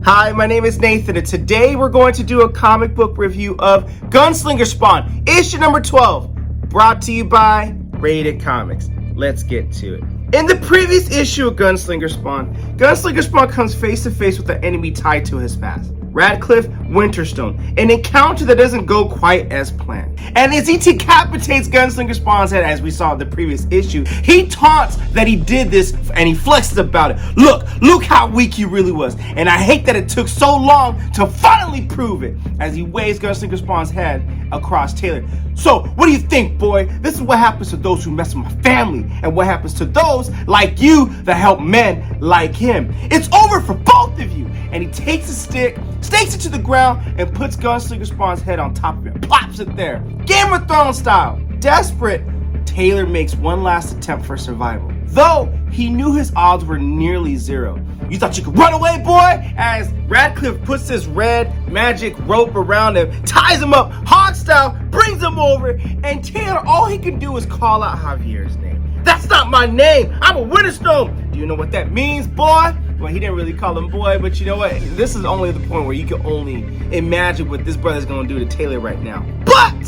Hi, my name is Nathan, and today we're going to do a comic book review of Gunslinger Spawn Issue Number 12, brought to you by RatedComics. Let's get to it. In the previous issue of Gunslinger Spawn comes face to face with an enemy tied to his past, Radcliffe Winterstone, an encounter that doesn't go quite as planned. And as he decapitates Gunslinger Spawn's head, as we saw in the previous issue, he taunts that he did this and he flexes about it. Look how weak he really was. And I hate that it took so long to finally prove it, as he waves Gunslinger Spawn's head across Taylor. So, what do you think, boy? This is what happens to those who mess with my family, and what happens to those like you that help men like him. It's over for both of you. And he takes a stick, stakes it to the ground, and puts Gunslinger Spawn's head on top of it, plops it there, Game of Thrones style. Desperate, Taylor makes one last attempt for survival, though he knew his odds were nearly zero. You thought you could run away, boy? As Radcliffe puts this red magic rope around him, ties him up, hog style, brings him over, and Taylor, all he can do is call out Javier's name. That's not my name. I'm a Winterstone. Do you know what that means, boy? Well, he didn't really call him boy, but you know what? This is only the point where you can only imagine what this brother's gonna do to Taylor right now. But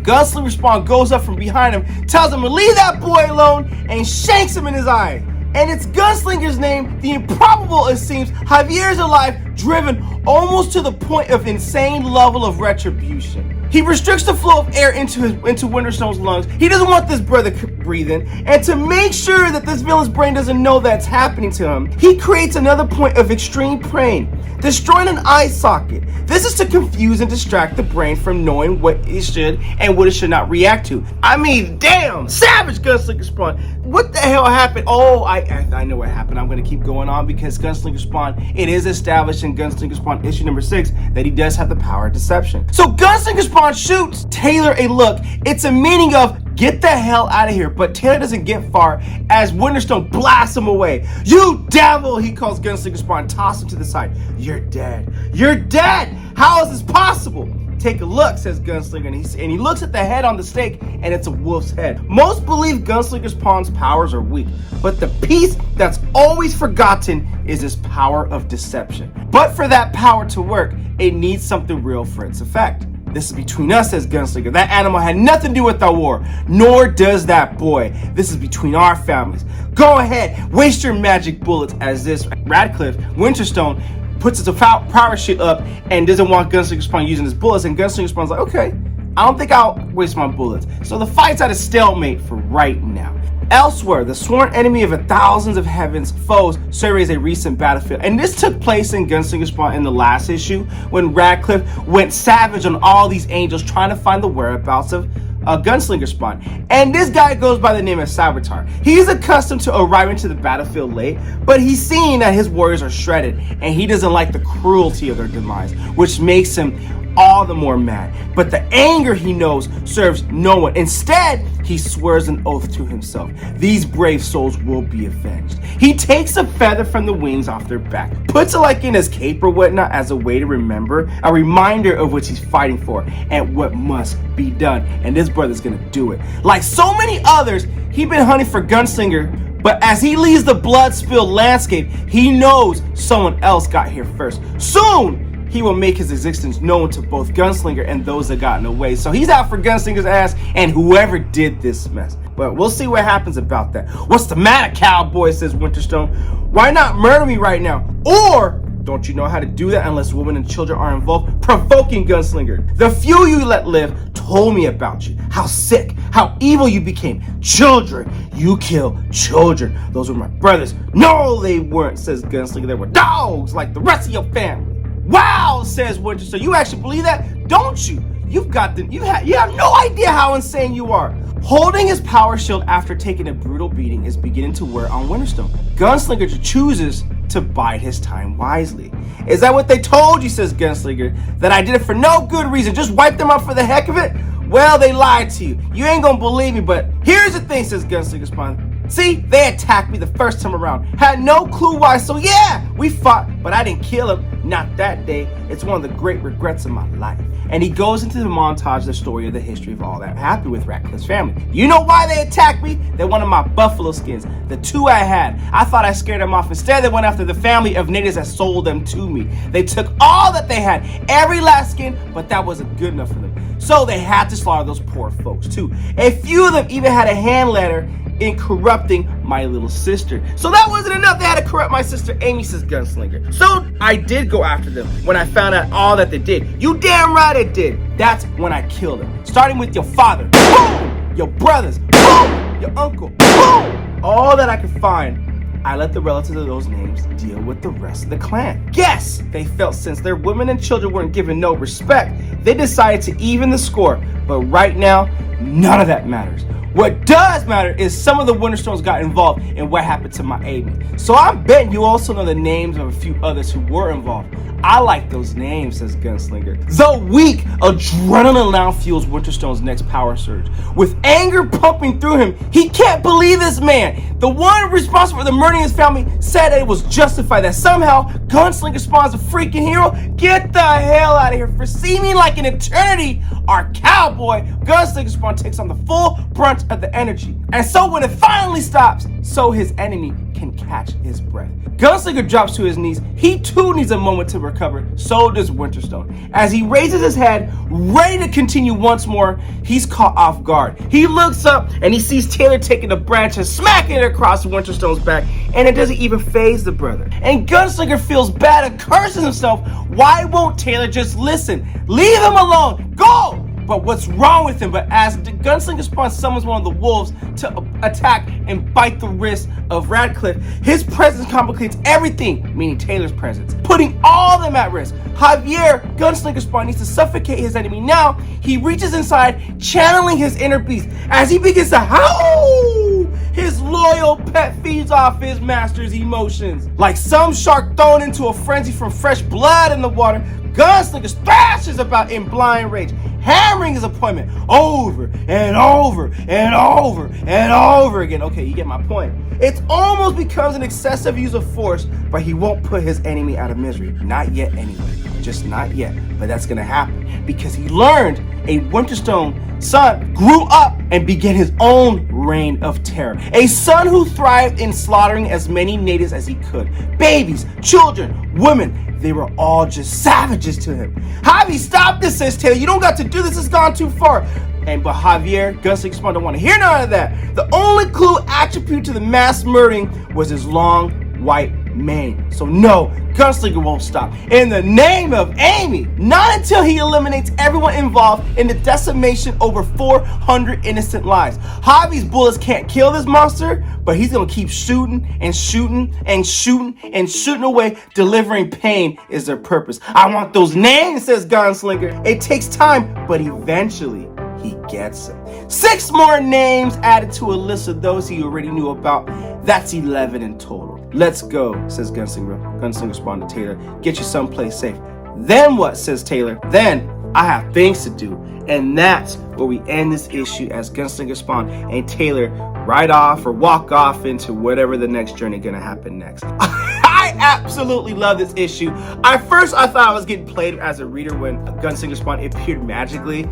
Gunslinger Spawn goes up from behind him, tells him to leave that boy alone, and shanks him in his eye. And it's Gunslinger's name, the improbable it seems, Javier's alive, driven almost to the point of insane level of retribution. He restricts the flow of air into Winterstone's lungs. He doesn't want this brother breathing. And to make sure that this villain's brain doesn't know that's happening to him, he creates another point of extreme pain, destroying an eye socket. This is to confuse and distract the brain from knowing what it should and what it should not react to. I mean, damn, savage Gunslinger Spawn. What the hell happened? Oh, I know what happened. I'm going to keep going on because Gunslinger Spawn, it is established in Gunslinger Spawn issue number 6 that he does have the power of deception. So Gunslinger Spawn shoots Taylor a look. It's a meaning of get the hell out of here, but Taylor doesn't get far as Winterstone blasts him away. You devil, he calls Gunslinger Spawn, toss him to the side. You're dead. You're dead. How is this possible? Take a look, says Gunslinger, and he looks at the head on the stake, and it's a wolf's head. Most believe Gunslinger Spawn's powers are weak, but the piece that's always forgotten is his power of deception. But for that power to work, it needs something real for its effect. This is between us, says Gunslinger. That animal had nothing to do with the war, nor does that boy. This is between our families. Go ahead, waste your magic bullets, as this Radcliffe Winterstone puts his power shit up and doesn't want Gunslinger Spawn using his bullets, and Gunslinger Spawn's like, okay, I don't think I'll waste my bullets. So the fight's at a stalemate for right now. Elsewhere, the sworn enemy of thousands of heaven's foes surveys a recent battlefield. And this took place in Gunslinger Spawn in the last issue when Radcliffe went savage on all these angels trying to find the whereabouts of Gunslinger Spawn. And this guy goes by the name of Savitar. He's accustomed to arriving to the battlefield late, but he's seeing that his warriors are shredded and he doesn't like the cruelty of their demise, which makes him all the more mad. But the anger he knows serves no one. Instead, he swears an oath to himself. These brave souls will be avenged. He takes a feather from the wings off their back, puts it like in his cape or whatnot as a way to remember, a reminder of what he's fighting for and what must be done. And this brother's gonna do it. Like so many others, he's been hunting for Gunslinger, but as he leaves the blood-spilled landscape, he knows someone else got here first. Soon, he will make his existence known to both Gunslinger and those that got in the way. So he's out for Gunslinger's ass and whoever did this mess. But we'll see what happens about that. What's the matter, cowboy, says Winterstone. Why not murder me right now? Or don't you know how to do that unless women and children are involved? Provoking Gunslinger. The few you let live told me about you. How sick, how evil you became. Children. You kill children. Those were my brothers. No, they weren't, says Gunslinger. They were dogs like the rest of your family. Wow, says Winterstone. You actually believe that? Don't you? You have no idea how insane you are. Holding his power shield after taking a brutal beating is beginning to wear on Winterstone. Gunslinger chooses to bide his time wisely. Is that what they told you, says Gunslinger? That I did it for no good reason, just wipe them out for the heck of it? Well, they lied to you. You ain't gonna believe me, but here's the thing, says Gunslinger Spawn. See, they attacked me the first time around. Had no clue why, so yeah, we fought, but I didn't kill him. Not that day. It's one of the great regrets of my life. And he goes into the montage, the story of the history of all that happened with Ratcliffe's family. You know why they attacked me? They wanted my buffalo skins, the 2 I had. I thought I scared them off. Instead, they went after the family of natives that sold them to me. They took all that they had, every last skin, but that wasn't good enough for them. So they had to slaughter those poor folks too. A few of them even had a hand letter in corrupting my little sister. So that wasn't enough. They had to corrupt my sister Amy, says Gunslinger. So I did go after them when I found out all that they did. You damn right I did. That's when I killed them. Starting with your father, boom! Your brothers, boom! Your uncle, boom! All that I could find. I let the relatives of those names deal with the rest of the clan. Guess they felt since their women and children weren't given no respect, they decided to even the score. But right now, none of that matters. What does matter is some of the Winterstones got involved in what happened to my Amy. So I'm betting you also know the names of a few others who were involved. I like those names, says Gunslinger. Though weak, adrenaline now fuels Winterstone's next power surge. With anger pumping through him, he can't believe this man. The one responsible for the murdering his family said that it was justified, that somehow Gunslinger Spawn's a freaking hero. Get the hell out of here. For seeming like an eternity, our cowboy, Gunslinger Spawn, takes on the full brunt of the energy. And so when it finally stops, so his enemy can catch his breath. Gunslinger drops to his knees. He too needs a moment to recover. So does Winterstone. As he raises his head, ready to continue once more, he's caught off guard. He looks up and he sees Taylor taking a branch and smacking it across Winterstone's back, and it doesn't even faze the brother. And Gunslinger feels bad and curses himself. Why won't Taylor just listen? Leave him alone. Go! But what's wrong with him? But as the Gunslinger Spawn summons one of the wolves to attack and bite the wrist of Ratcliffe, his presence complicates everything, meaning Taylor's presence, putting all of them at risk. Javier, Gunslinger Spawn, needs to suffocate his enemy. Now, he reaches inside, channeling his inner beast. As he begins to howl, his loyal pet feeds off his master's emotions. Like some shark thrown into a frenzy from fresh blood in the water, Gunslinger thrashes about in blind rage, hammering his appointment over and over and over and over again. Okay, you get my point. It almost becomes an excessive use of force, but he won't put his enemy out of misery. Not yet anyway. Just not yet. But that's gonna happen because he learned a Winterstone son grew up and began his own reign of terror. A son who thrived in slaughtering as many natives as he could. Babies, children, women, they were all just savages to him. Javi, stop this, says Taylor. You don't got to do this. It's gone too far. But Javier, Gunslinger Spawn, don't want to hear none of that. The only clue attribute to the mass murdering was his long white mane. So no, Gunslinger won't stop. In the name of Amy, not until he eliminates everyone involved in the decimation over 400 innocent lives. Javi's bullets can't kill this monster, but he's gonna keep shooting and shooting and shooting and shooting away. Delivering pain is their purpose. I want those names, says Gunslinger. It takes time, but eventually he gets them. 6 more names added to a list of those he already knew about. That's 11 in total. Let's go, says Gunslinger Spawn to Taylor. Get you someplace safe. Then what, says Taylor? Then I have things to do. And that's where we end this issue as Gunslinger Spawn and Taylor ride off or walk off into whatever the next journey gonna happen next. I absolutely love this issue. At first, I thought I was getting played as a reader when Gunslinger Spawn appeared magically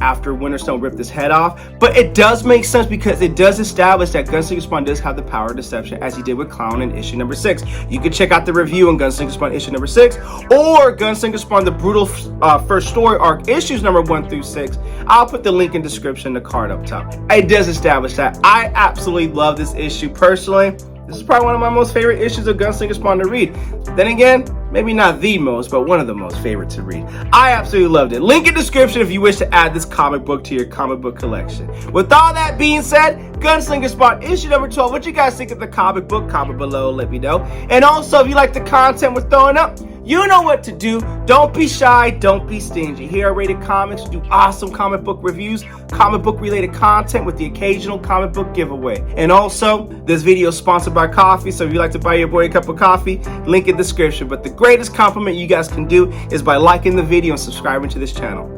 after Winterstone ripped his head off. But it does make sense because it does establish that Gunslinger Spawn does have the power of deception, as he did with Clown in issue number 6. You can check out the review on Gunslinger Spawn issue number 6 or Gunslinger Spawn the Brutal First Story Arc issues number 1 through 6. I'll put the link in the description, the card up top. It does establish that. I absolutely love this issue personally. This is probably one of my most favorite issues of Gunslinger Spawn to read. Then again, maybe not the most, but one of the most favorite to read. I absolutely loved it. Link in description if you wish to add this comic book to your comic book collection. With all that being said, Gunslinger Spawn issue number 12. What you guys think of the comic book? Comment below, let me know. And also, if you like the content we're throwing up, you know what to do. Don't be shy, don't be stingy. Here at Rated Comics, we do awesome comic book reviews, comic book related content with the occasional comic book giveaway. And also, this video is sponsored by coffee, so if you'd like to buy your boy a cup of coffee, link in the description. But the greatest compliment you guys can do is by liking the video and subscribing to this channel.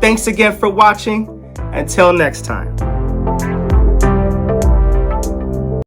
Thanks again for watching. Until next time.